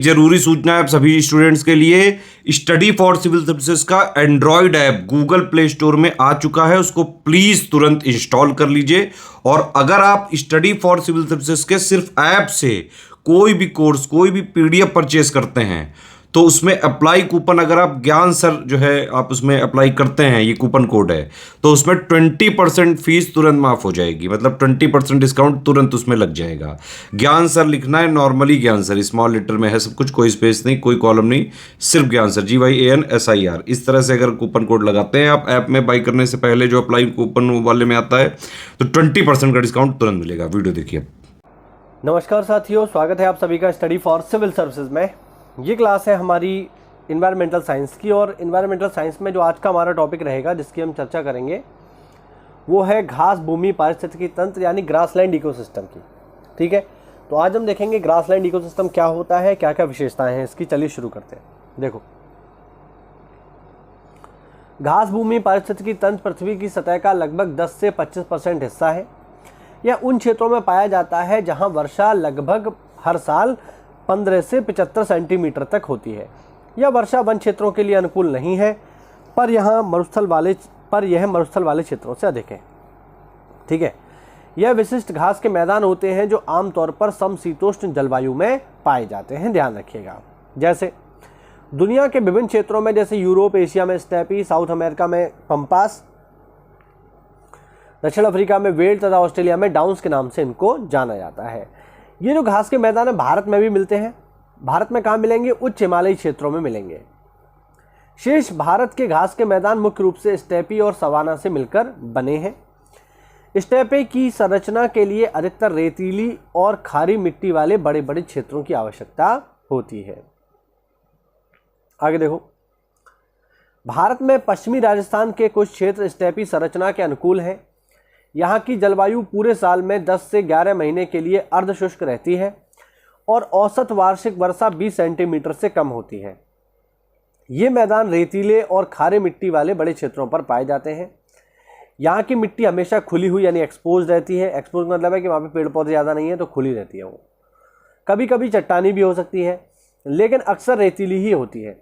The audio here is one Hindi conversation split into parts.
जरूरी सूचना है आप सभी स्टूडेंट्स के लिए। स्टडी फॉर सिविल सर्विसेज का Android app Google play store में आ चुका है, उसको प्लीज तुरंत इंस्टॉल कर लीजिए। और अगर आप स्टडी फॉर सिविल सर्विसेज के सिर्फ ऐप से कोई भी कोर्स, कोई भी पीडीएफ परचेस करते हैं तो उसमें अप्लाई कूपन, अगर आप ज्ञान सर जो है आप उसमें अप्लाई करते हैं, ये कूपन कोड है, तो उसमें 20% फीस तुरंत माफ हो जाएगी। मतलब 20% डिस्काउंट तुरंत उसमें लग जाएगा। ज्ञान सर लिखना है, नॉर्मली ज्ञान सर, स्मॉल लेटर में है सब कुछ, कोई स्पेस नहीं, कोई कॉलम नहीं, सिर्फ ज्ञान सर, GYANSIR। इस तरह से अगर कूपन कोड लगाते हैं आप ऐप में बाई करने से पहले, जो अप्लाई कूपन वाले में आता है, तो 20% का डिस्काउंट तुरंत मिलेगा। वीडियो देखिए। नमस्कार साथियों, स्वागत है आप सभी का स्टडी फॉर सिविल सर्विसेज में। ये क्लास है हमारी इन्वायरमेंटल साइंस की, और इन्वायरमेंटल साइंस में जो आज का हमारा टॉपिक रहेगा, जिसकी हम चर्चा करेंगे, वो है घास भूमि पारिस्थितिकी तंत्र यानी ग्रासलैंड इकोसिस्टम की। ठीक है, तो आज हम देखेंगे ग्रासलैंड इकोसिस्टम क्या होता है, क्या क्या विशेषताएं हैं इसकी। चलिए शुरू करते हैं। देखो, घास भूमि पारिस्थितिकी तंत्र पृथ्वी की सतह का लगभग 10 से 25% हिस्सा है। यह उन क्षेत्रों में पाया जाता है जहां वर्षा लगभग हर साल 15 से 75 सेंटीमीटर तक होती है। यह वर्षा वन क्षेत्रों के लिए अनुकूल नहीं है, पर यह मरुस्थल वाले क्षेत्रों से अधिक है। ठीक है, यह विशिष्ट घास के मैदान होते हैं जो आमतौर पर समशीतोष्ण जलवायु में पाए जाते हैं। ध्यान रखिएगा, जैसे दुनिया के विभिन्न क्षेत्रों में, जैसे यूरोप, एशिया में स्टेपी, साउथ अमेरिका में पंपास, दक्षिण अफ्रीका में वेल्ड तथा ऑस्ट्रेलिया में डाउन्स के नाम से इनको जाना जाता है। ये जो घास के मैदान है भारत में भी मिलते हैं। भारत में कहाँ मिलेंगे? उच्च हिमालयी क्षेत्रों में मिलेंगे। शेष भारत के घास के मैदान मुख्य रूप से स्टेपी और सवाना से मिलकर बने हैं। स्टेपी की संरचना के लिए अधिकतर रेतीली और खारी मिट्टी वाले बड़े बड़े क्षेत्रों की आवश्यकता होती है। आगे देखो, भारत में पश्चिमी राजस्थान के कुछ क्षेत्र स्टेपी संरचना के अनुकूल हैं। यहाँ की जलवायु पूरे साल में 10 से 11 महीने के लिए अर्धशुष्क रहती है और औसत वार्षिक वर्षा 20 सेंटीमीटर से कम होती है। ये मैदान रेतीले और खारे मिट्टी वाले बड़े क्षेत्रों पर पाए जाते हैं। यहाँ की मिट्टी हमेशा खुली हुई यानी एक्सपोज रहती है। एक्सपोज मतलब है कि वहाँ पे पेड़ पौधे ज़्यादा नहीं है, तो खुली रहती है वो। कभी कभी चट्टानी भी हो सकती है, लेकिन अक्सर रेतीली ही होती है,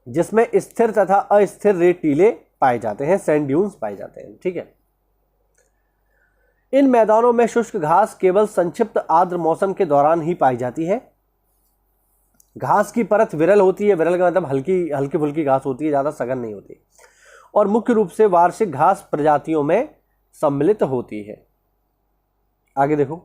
जिसमें स्थिर तथा अस्थिर रेतीले पाए जाते हैं, सैंड ड्यून्स पाए जाते हैं। ठीक है, इन मैदानों में शुष्क घास केवल संक्षिप्त आर्द्र मौसम के दौरान ही पाई जाती है। घास की परत विरल होती है। विरल का मतलब हल्की फुल्की घास होती है, ज़्यादा सघन नहीं होती, और मुख्य रूप से वार्षिक घास प्रजातियों में सम्मिलित होती है। आगे देखो,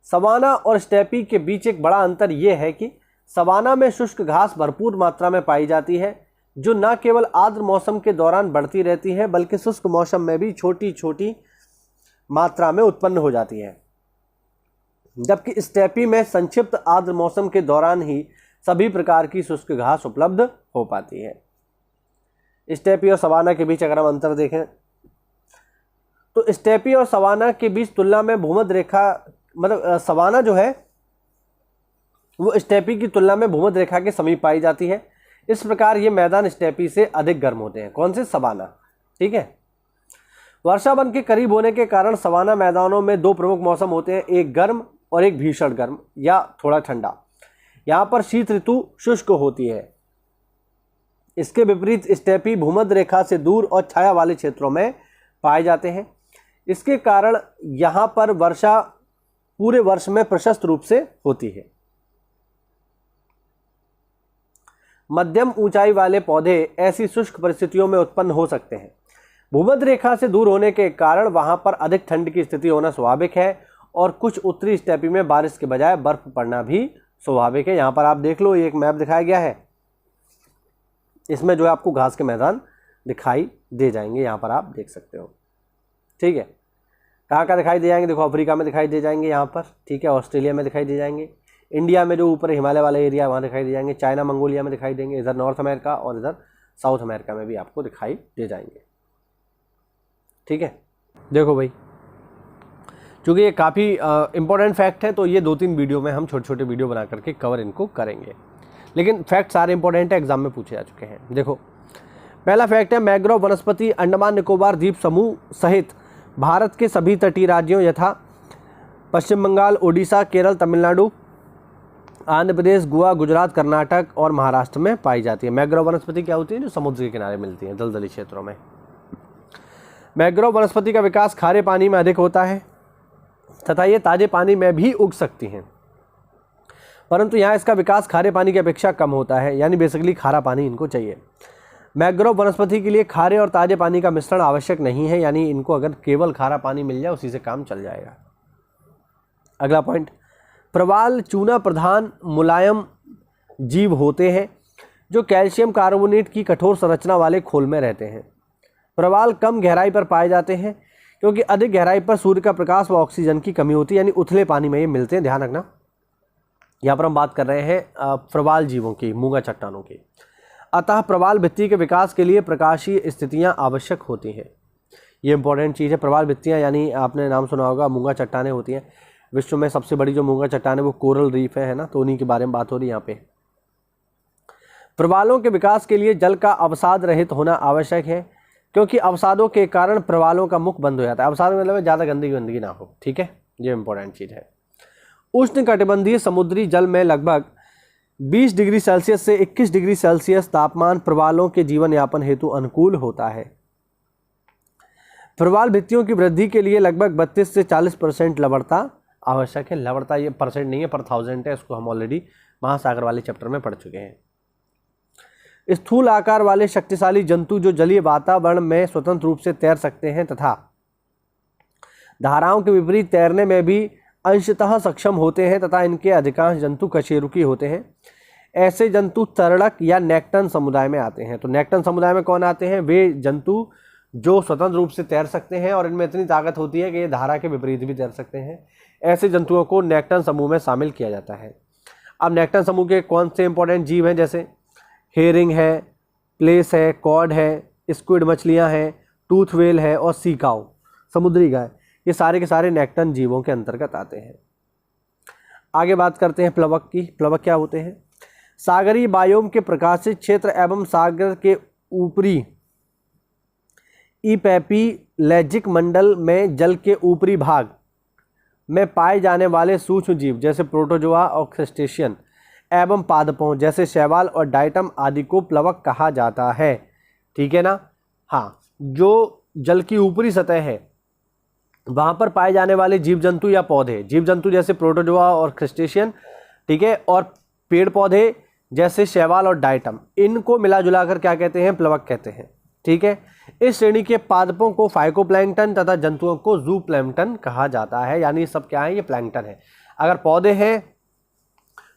सवाना और स्टेपी के बीच एक बड़ा अंतर यह है कि सवाना में शुष्क घास भरपूर मात्रा में पाई जाती है, जो न केवल आर्द्र मौसम के दौरान बढ़ती रहती है, बल्कि शुष्क मौसम में भी छोटी छोटी मात्रा में उत्पन्न हो जाती है। जबकि स्टेपी में संक्षिप्त आर्द्र मौसम के दौरान ही सभी प्रकार की शुष्क घास उपलब्ध हो पाती है। स्टेपी और सवाना के बीच अगर हम अंतर देखें, तो स्टेपी और सवाना के बीच तुलना में भूमध्य रेखा, मतलब सवाना जो है वो स्टेपी की तुलना में भूमध्य रेखा के समीप पाई जाती है। इस प्रकार ये मैदान स्टेपी से अधिक गर्म होते हैं। कौन से? सवाना। ठीक है, वर्षा वन के करीब होने के कारण सवाना मैदानों में दो प्रमुख मौसम होते हैं, एक गर्म और एक भीषण गर्म या थोड़ा ठंडा। यहाँ पर शीत ऋतु शुष्क होती है। इसके विपरीत स्टेपी भूमध्य रेखा से दूर और छाया वाले क्षेत्रों में पाए जाते हैं। इसके कारण यहाँ पर वर्षा पूरे वर्ष में प्रशस्त रूप से होती है। मध्यम ऊंचाई वाले पौधे ऐसी शुष्क परिस्थितियों में उत्पन्न हो सकते हैं। भूमध्य रेखा से दूर होने के कारण वहां पर अधिक ठंड की स्थिति होना स्वाभाविक है, और कुछ उत्तरी स्टेपी में बारिश के बजाय बर्फ पड़ना भी स्वाभाविक है। यहाँ पर आप देख लो, एक मैप दिखाया गया है, इसमें जो है आपको घास के मैदान दिखाई दे जाएंगे। यहाँ पर आप देख सकते हो। ठीक है, कहाँ कहाँ दिखाई दे जाएंगे? देखो, अफ्रीका में दिखाई दे जाएंगे यहाँ पर। ठीक है, ऑस्ट्रेलिया में दिखाई दे जाएंगे, इंडिया में जो ऊपर हिमालय वाला एरिया है वहाँ दिखाई दे जाएंगे, चाइना मंगोलिया में दिखाई देंगे, इधर नॉर्थ अमेरिका और इधर साउथ अमेरिका में भी आपको दिखाई दे जाएंगे। ठीक है, देखो भाई, चूँकि ये काफ़ी इंपॉर्टेंट फैक्ट है, तो ये 2-3 वीडियो में हम छोटे छोटे वीडियो बना करके कवर इनको करेंगे, लेकिन फैक्ट सारे इंपॉर्टेंट है, एग्जाम में पूछे जा चुके हैं। देखो, पहला फैक्ट है, मैंग्रोव वनस्पति अंडमान निकोबार द्वीप समूह सहित भारत के सभी तटीय राज्यों यथा पश्चिम बंगाल, ओडिशा, केरल, तमिलनाडु आंध्र प्रदेश, गोवा, गुजरात, कर्नाटक और महाराष्ट्र में पाई जाती है। मैंग्रोव वनस्पति क्या होती है? जो समुद्र के किनारे मिलती है, दलदली क्षेत्रों में। मैंग्रोव वनस्पति का विकास खारे पानी में अधिक होता है तथा ये ताजे पानी में भी उग सकती हैं, परंतु यहाँ इसका विकास खारे पानी की अपेक्षा कम होता है, यानी बेसिकली खारा पानी इनको चाहिए। मैंग्रोव वनस्पति के लिए खारे और ताजे पानी का मिश्रण आवश्यक नहीं है, यानी इनको अगर केवल खारा पानी मिल जाए उसी से काम चल जाएगा। अगला पॉइंट, प्रवाल चूना प्रधान मुलायम जीव होते हैं जो कैल्शियम कार्बोनेट की कठोर संरचना वाले खोल में रहते हैं। प्रवाल कम गहराई पर पाए जाते हैं क्योंकि अधिक गहराई पर सूर्य का प्रकाश व ऑक्सीजन की कमी होती है, यानी उथले पानी में ये मिलते हैं, ध्यान रखना। यहाँ पर हम बात कर रहे हैं प्रवाल जीवों की, मूंगा चट्टानों की। अतः प्रवाल भित्ति के विकास के लिए प्रकाशीय स्थितियाँ आवश्यक होती हैं। ये इंपॉर्टेंट चीज़ है। प्रवाल भित्तियाँ यानी आपने नाम सुना होगा, मूंगा चट्टानें होती हैं। विश्व में सबसे बड़ी जो मूंगा चट्टान है वो कोरल रीफ है ना, तो उन्हीं के बारे में बात हो रही है यहाँ पे। प्रवालों के विकास के लिए जल का अवसाद रहित होना आवश्यक है, क्योंकि अवसादों के कारण प्रवालों का मुख बंद हो जाता है। अवसाद मतलब ज़्यादा गंदगी ना हो, ठीक है, ये इंपॉर्टेंट चीज़ है। उष्णकटिबंधीय समुद्री जल में लगभग 20 डिग्री सेल्सियस से 21 डिग्री सेल्सियस तापमान प्रवालों के जीवन यापन हेतु अनुकूल होता है। प्रवाल भित्तियों की वृद्धि के लिए लगभग 32 से 40% लवणता आवश्यक है। लवणता ये परसेंट नहीं है, पर 1000 है, इसको हम ऑलरेडी महासागर वाले चैप्टर में पढ़ चुके हैं। स्थूल आकार वाले शक्तिशाली जंतु जो जलीय वातावरण में स्वतंत्र रूप से तैर सकते हैं तथा धाराओं के विपरीत तैरने में भी अंशतः सक्षम होते हैं तथा इनके अधिकांश जंतु कशेरुकी होते हैं। ऐसे जंतु तरणक या नेक्टन समुदाय में आते हैं। तो नेक्टन समुदाय में कौन आते हैं? वे जंतु जो स्वतंत्र रूप से तैर सकते हैं और इनमें इतनी ताकत होती है कि ये धारा के विपरीत भी तैर सकते हैं। ऐसे जंतुओं को नेक्टन समूह में शामिल किया जाता है। अब नेक्टन समूह के कौन से इंपॉर्टेंट जीव हैं? जैसे हेरिंग है, प्लेस है, कॉड है, स्क्विड मछलियाँ हैं, टूथ व्हेल है और सी काऊ समुद्री गाय, ये सारे के सारे नेक्टन जीवों के अंतर्गत आते हैं। आगे बात करते हैं प्लवक की। प्लवक क्या होते हैं? सागरीय बायोम के प्रकाशित क्षेत्र एवं सागर के ऊपरी इपैपीलैजिक मंडल में जल के ऊपरी भाग में पाए जाने वाले सूक्ष्म जीव जैसे प्रोटोजोआ और क्रस्टेशियन एवं पादपों जैसे शैवाल और डाइटम आदि को प्लवक कहा जाता है। ठीक है ना? हाँ, जो जल की ऊपरी सतह है वहाँ पर पाए जाने वाले जीव जंतु या पौधे, जीव जंतु जैसे प्रोटोजोआ और क्रस्टेशियन, ठीक है, और पेड़ पौधे जैसे शैवाल और डाइटम, इनको मिला जुलाकर क्या कहते हैं? प्लवक कहते हैं। ठीक है, इस श्रेणी के पादपों को फाइकोप्लैंक्टन तथा जंतुओं को जूप्लैंक्टन कहा जाता है। यानी सब क्या है? ये प्लैंक्टन है। अगर पौधे हैं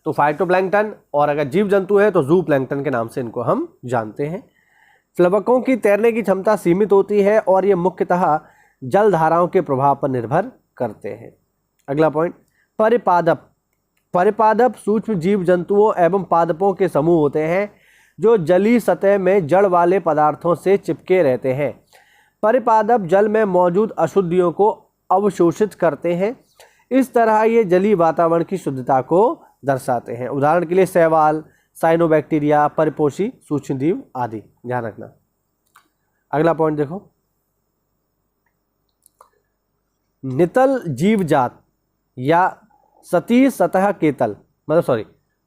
तो फाइटोप्लैंक्टन और अगर जीव जंतु है तो जूप्लैंक्टन के नाम से इनको हम जानते हैं। प्लवकों की तैरने की क्षमता सीमित होती है और ये मुख्यतः जल धाराओं के प्रभाव पर निर्भर करते हैं। अगला पॉइंट, परिपादप। परिपादप सूक्ष्म जीव जंतुओं एवं पादपों के समूह होते हैं जो जलीय सतह में जड़ वाले पदार्थों से चिपके रहते हैं। परिपादप जल में मौजूद अशुद्धियों को अवशोषित करते हैं। इस तरह ये जलीय वातावरण की शुद्धता को दर्शाते हैं। उदाहरण के लिए शैवाल, साइनोबैक्टीरिया, परिपोषी सूक्ष्मजीव आदि, ध्यान रखना। अगला पॉइंट देखो, नितल जीव जात या सतही सतह केतल,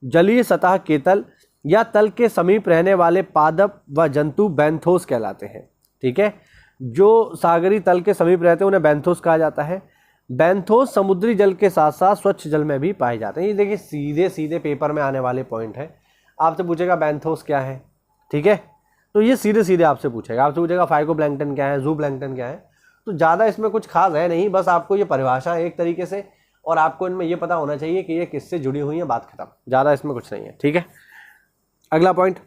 जलीय सतह केतल या तल के समीप रहने वाले पादप व जंतु बैंथोस कहलाते हैं। ठीक है, जो सागरी तल के समीप रहते हैं उन्हें बैंथोस कहा जाता है। बैंथोस समुद्री जल के साथ साथ स्वच्छ जल में भी पाए जाते हैं। ये देखिए सीधे सीधे पेपर में आने वाले पॉइंट है। आपसे पूछेगा बैंथोस क्या है, ठीक है, तो ये सीधे सीधे आपसे पूछेगा। आपसे पूछेगा फाइकोप्लैंक्टन क्या है, जूप्लैंक्टन क्या है। तो ज़्यादा इसमें कुछ खास है नहीं, बस आपको ये परिभाषा है एक तरीके से, और आपको इनमें ये पता होना चाहिए कि ये किससे जुड़ी हुई है, बात खत्म। ज़्यादा इसमें कुछ नहीं है। ठीक है, अगला पॉइंट,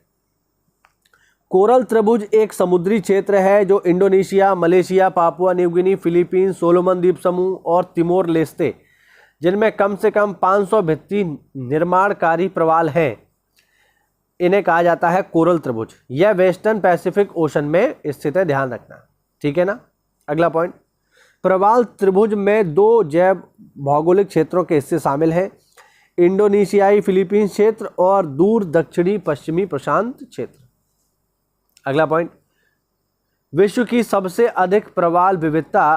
कोरल त्रिभुज एक समुद्री क्षेत्र है जो Indonesia, Malaysia, Papua New Guinea, Philippines, Solomon द्वीप समूह और तिमोर लेस्ते, जिनमें कम से कम 500 भित्ति निर्माणकारी प्रवाल हैं, इन्हें कहा जाता है कोरल त्रिभुज। यह वेस्टर्न पैसिफिक ओशन में स्थित है, ध्यान रखना। ठीक है ना? अगला पॉइंट, प्रवाल त्रिभुज में 2 जैव भौगोलिक क्षेत्रों के हिस्से शामिल हैं, इंडोनेशियाई फिलीपींस क्षेत्र और दूर दक्षिणी पश्चिमी प्रशांत क्षेत्र। अगला पॉइंट, विश्व की सबसे अधिक प्रवाल विविधता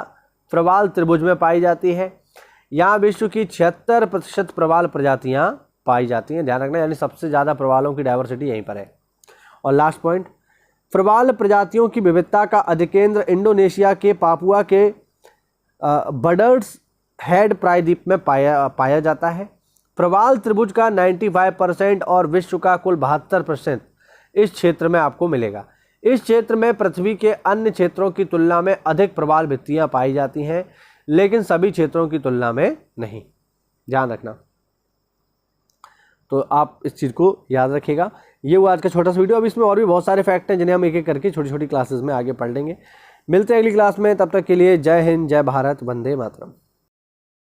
प्रवाल त्रिभुज में पाई जाती है। यहाँ विश्व की 76% प्रवाल प्रजातियाँ पाई जाती हैं, ध्यान रखना, यानी सबसे ज़्यादा प्रवालों की डाइवर्सिटी यहीं पर है। और लास्ट पॉइंट, प्रवाल प्रजातियों की विविधता का अधिकेंद्र इंडोनेशिया के पापुआ के बर्ड्स हेड प्रायद्वीप में पाया जाता है। प्रवाल त्रिभुज का 95% और विश्व का कुल 72% इस क्षेत्र में आपको मिलेगा। इस क्षेत्र में पृथ्वी के अन्य क्षेत्रों की तुलना में अधिक प्रवाल भित्तियां पाई जाती हैं, लेकिन सभी क्षेत्रों की तुलना में नहीं, ध्यान रखना। तो आप इस चीज़ को याद रखिएगा। ये वो आज का छोटा सा वीडियो। अब इसमें और भी बहुत सारे फैक्ट हैं जिन्हें हम एक एक करके छोटी छोटी क्लासेस में आगे पढ़ लेंगे। मिलते हैं अगली क्लास में, तब तक के लिए जय हिंद, जय भारत, वंदे मातरम।